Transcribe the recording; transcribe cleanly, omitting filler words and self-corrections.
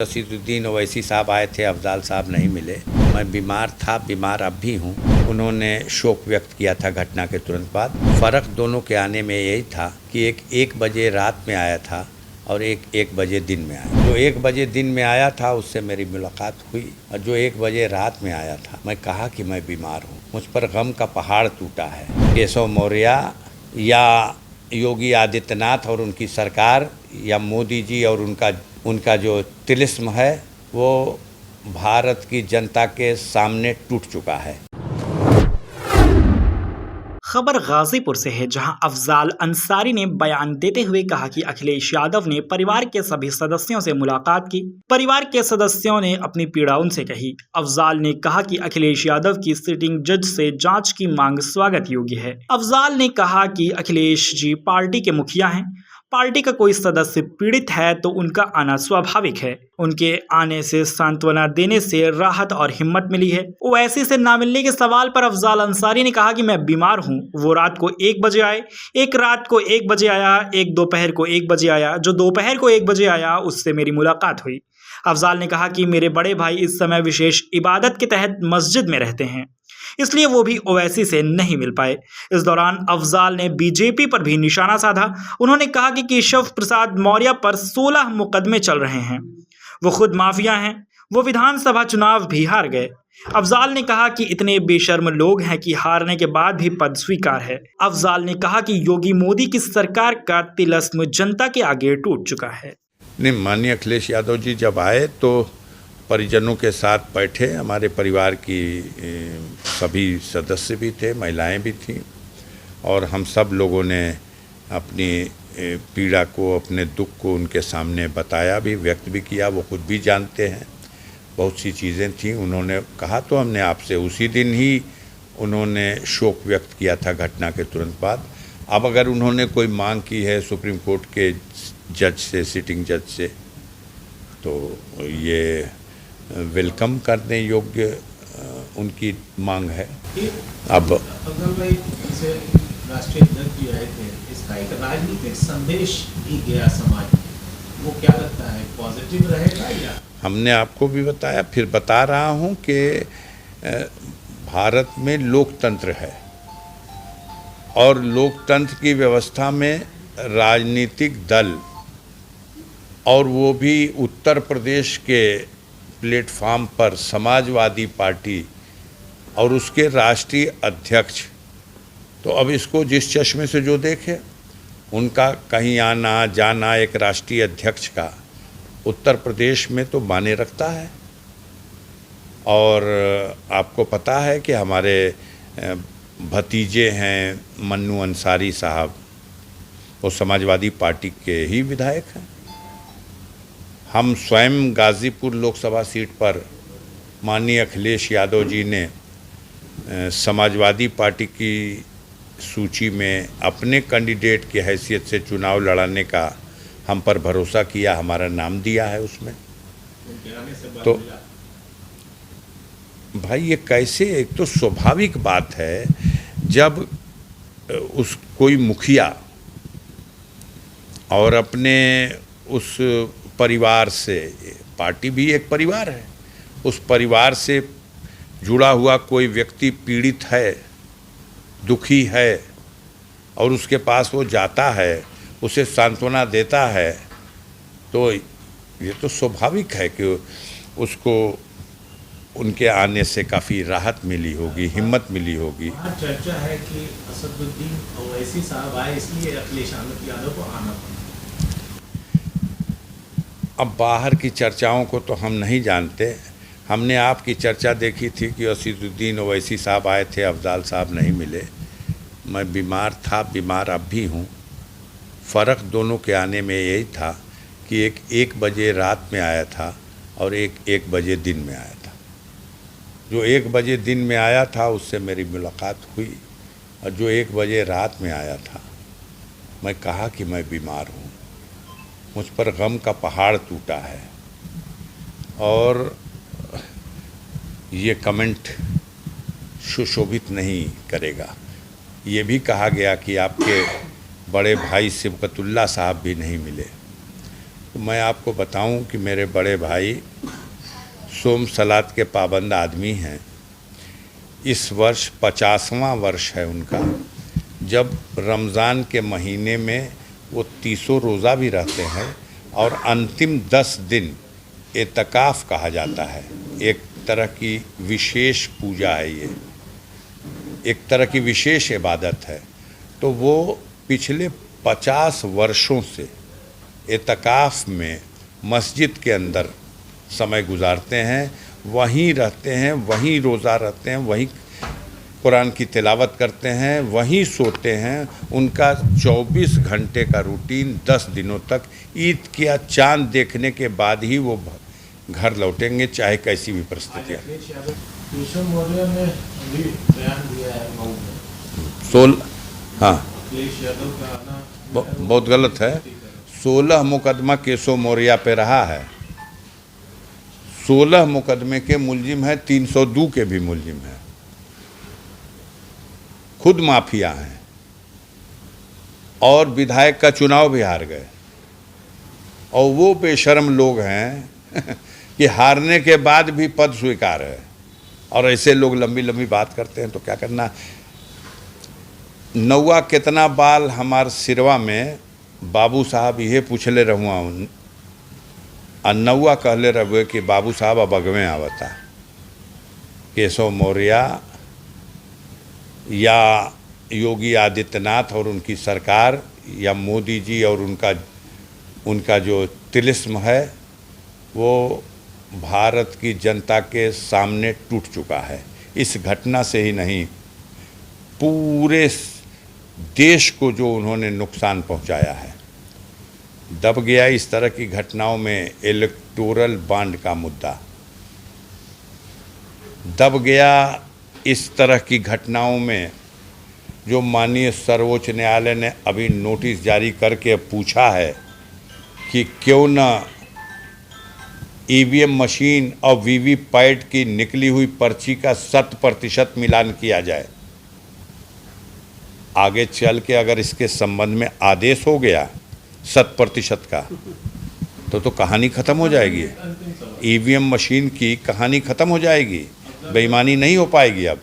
रशीदुद्दीन ओवैसी साहब आए थे, अफजाल साहब नहीं मिले। मैं बीमार था, बीमार अब भी हूँ। उन्होंने शोक व्यक्त किया था घटना के तुरंत बाद। फ़र्क दोनों के आने में यही था कि एक बजे रात में आया था और एक बजे दिन में आया। जो 1 बजे दिन में आया था उससे मेरी मुलाकात हुई, और जो 1 बजे रात में आया था मैं कहा कि मैं बीमार हूँ, मुझ पर गम का पहाड़ टूटा है। केशव मौर्य या योगी आदित्यनाथ और उनकी सरकार या मोदी जी और उनका जो तिलिस्म है वो भारत की जनता के सामने टूट चुका है। खबर गाजीपुर से है, जहां अफजाल अंसारी ने बयान देते हुए कहा कि अखिलेश यादव ने परिवार के सभी सदस्यों से मुलाकात की। परिवार के सदस्यों ने अपनी पीड़ा उनसे कही। अफजाल ने कहा कि अखिलेश यादव की सिटिंग जज से जांच की मांग स्वागत योग्य है। अफजाल ने कहा कि अखिलेश जी पार्टी के मुखिया हैं। पार्टी का कोई सदस्य पीड़ित है तो उनका आना स्वाभाविक है। उनके आने से सांत्वना देने से राहत और हिम्मत मिली है। ओवैसी से ना मिलने के सवाल पर अफजाल अंसारी ने कहा कि मैं बीमार हूं। वो रात को 1 बजे आए, एक रात को 1 बजे आया, एक दोपहर को 1 बजे आया। जो दोपहर को 1 बजे आया उससे मेरी मुलाकात हुई। अफजाल ने कहा कि मेरे बड़े भाई इस समय विशेष इबादत के तहत मस्जिद में रहते हैं, इसलिए वो भी ओवैसी से नहीं मिल पाए। इस दौरान अफजाल ने बीजेपी पर भी निशाना साधा। उन्होंने कहा कि केशव प्रसाद मौर्य पर 16 मुकदमे चल रहे हैं, वो खुद माफिया हैं, वो विधानसभा चुनाव भी हार गए। अफजाल ने कहा कि इतने बेशर्म लोग हैं कि हारने के बाद भी पद स्वीकार है। अफजाल ने कहा कि योगी मोदी की सरकार का तिलिस्म जनता के आगे टूट चुका है। माननीय अखिलेश यादव जी जब आए तो परिजनों के साथ बैठे। हमारे परिवार की सभी सदस्य भी थे, महिलाएं भी थीं, और हम सब लोगों ने अपनी पीड़ा को, अपने दुख को उनके सामने बताया भी, व्यक्त भी किया। वो खुद भी जानते हैं बहुत सी चीज़ें थीं। उन्होंने कहा तो हमने आपसे उसी दिन ही उन्होंने शोक व्यक्त किया था घटना के तुरंत बाद। अब अगर उन्होंने कोई मांग की है सुप्रीम कोर्ट के जज से, सिटिंग जज से, तो ये वेलकम करने योग्य उनकी मांग है। अब राष्ट्रीय अध्यक्ष जी आए थे, इसका एक राजनीतिक संदेश भी गया समाज में, वो क्या लगता है पॉजिटिव रहेगा? या हमने आपको भी बताया, फिर बता रहा हूँ कि भारत में लोकतंत्र है, और लोकतंत्र की व्यवस्था में राजनीतिक दल, और वो भी उत्तर प्रदेश के प्लेटफॉर्म पर समाजवादी पार्टी और उसके राष्ट्रीय अध्यक्ष, तो अब इसको जिस चश्मे से जो देखे, उनका कहीं आना जाना एक राष्ट्रीय अध्यक्ष का उत्तर प्रदेश में तो माने रखता है। और आपको पता है कि हमारे भतीजे हैं मन्नू अंसारी साहब, वो समाजवादी पार्टी के ही विधायक हैं। हम स्वयं गाजीपुर लोकसभा सीट पर माननीय अखिलेश यादव जी ने समाजवादी पार्टी की सूची में अपने कैंडिडेट की हैसियत से चुनाव लड़ाने का हम पर भरोसा किया, हमारा नाम दिया है उसमें। तो भाई ये कैसे, एक तो स्वाभाविक बात है जब कोई मुखिया और अपने उस परिवार से, पार्टी भी एक परिवार है, उस परिवार से जुड़ा हुआ कोई व्यक्ति पीड़ित है, दुखी है, और उसके पास वो जाता है, उसे सांत्वना देता है, तो ये तो स्वाभाविक है कि उसको उनके आने से काफ़ी राहत मिली होगी, हिम्मत मिली होगी। चर्चा है कि असदुद्दीन ओवैसी साहब आए इसलिए अखिलेश यादव को आना पड़ा। अब बाहर की चर्चाओं को तो हम नहीं जानते। हमने आपकी चर्चा देखी थी कि रशीदुद्दीन ओवैसी साहब आए थे, अफजाल साहब नहीं मिले। मैं बीमार था, बीमार अब भी हूँ। फ़र्क दोनों के आने में यही था कि एक बजे रात में आया था और एक बजे दिन में आया था। जो 1 बजे दिन में आया था उससे मेरी मुलाकात हुई, और जो 1 बजे रात में आया था मैं कहा कि मैं बीमार हूँ, मुझ पर गम का पहाड़ टूटा है। और ये कमेंट सुशोभित नहीं करेगा। ये भी कहा गया कि आपके बड़े भाई सिबकतुल्ला साहब भी नहीं मिले। तो मैं आपको बताऊं कि मेरे बड़े भाई सोम सलात के पाबंद आदमी हैं। इस वर्ष 50वां वर्ष है उनका। जब रमज़ान के महीने में वो 30 रोज़ा भी रहते हैं और अंतिम 10 दिन एतकाफ़ कहा जाता है। एक तरह की विशेष पूजा है ये, एक तरह की विशेष इबादत है। तो वो पिछले 50 वर्षों से एतकाफ़ में मस्जिद के अंदर समय गुजारते हैं, वहीं रहते हैं, वहीं रोज़ा रखते हैं, वहीं कुरान की तिलावत करते हैं, वहीं सोते हैं। उनका 24 घंटे का रूटीन 10 दिनों तक, ईद का चांद देखने के बाद ही वो घर लौटेंगे, चाहे कैसी भी परिस्थितियाँ। केशव मौर्य ने अभी बयान दिया है मऊ में। हाँ, अखिलेश यादव का आना बहुत गलत है। 16 मुकदमा केशव मौर्य पे रहा है। 16 मुकदमे के मुलजिम हैं, 302 के भी मुलजिम हैं, खुद माफिया हैं और विधायक का चुनाव भी हार गए। और वो बेशर्म लोग हैं कि हारने के बाद भी पद स्वीकार है। और ऐसे लोग लंबी लंबी बात करते हैं तो क्या करना। नौवा कितना बाल हमार सिरवा में बाबू साहब ये पूछले रहुआ और नौवा कहले रहुए कि बाबू साहब अब अगवे आवता। केशव मौर्य या योगी आदित्यनाथ और उनकी सरकार या मोदी जी और उनका जो तिलिस्म है वो भारत की जनता के सामने टूट चुका है। इस घटना से ही नहीं, पूरे देश को जो उन्होंने नुकसान पहुंचाया है। दब गया इस तरह की घटनाओं में इलेक्टोरल बॉन्ड का मुद्दा, दब गया इस तरह की घटनाओं में जो माननीय सर्वोच्च न्यायालय ने अभी नोटिस जारी करके पूछा है कि क्यों न ईवीएम मशीन और वीवीपैट की निकली हुई पर्ची का 100% मिलान किया जाए। आगे चल के अगर इसके संबंध में आदेश हो गया 100% का तो कहानी ख़त्म हो जाएगी। ईवीएम मशीन की कहानी ख़त्म हो जाएगी, बेईमानी नहीं हो पाएगी अब।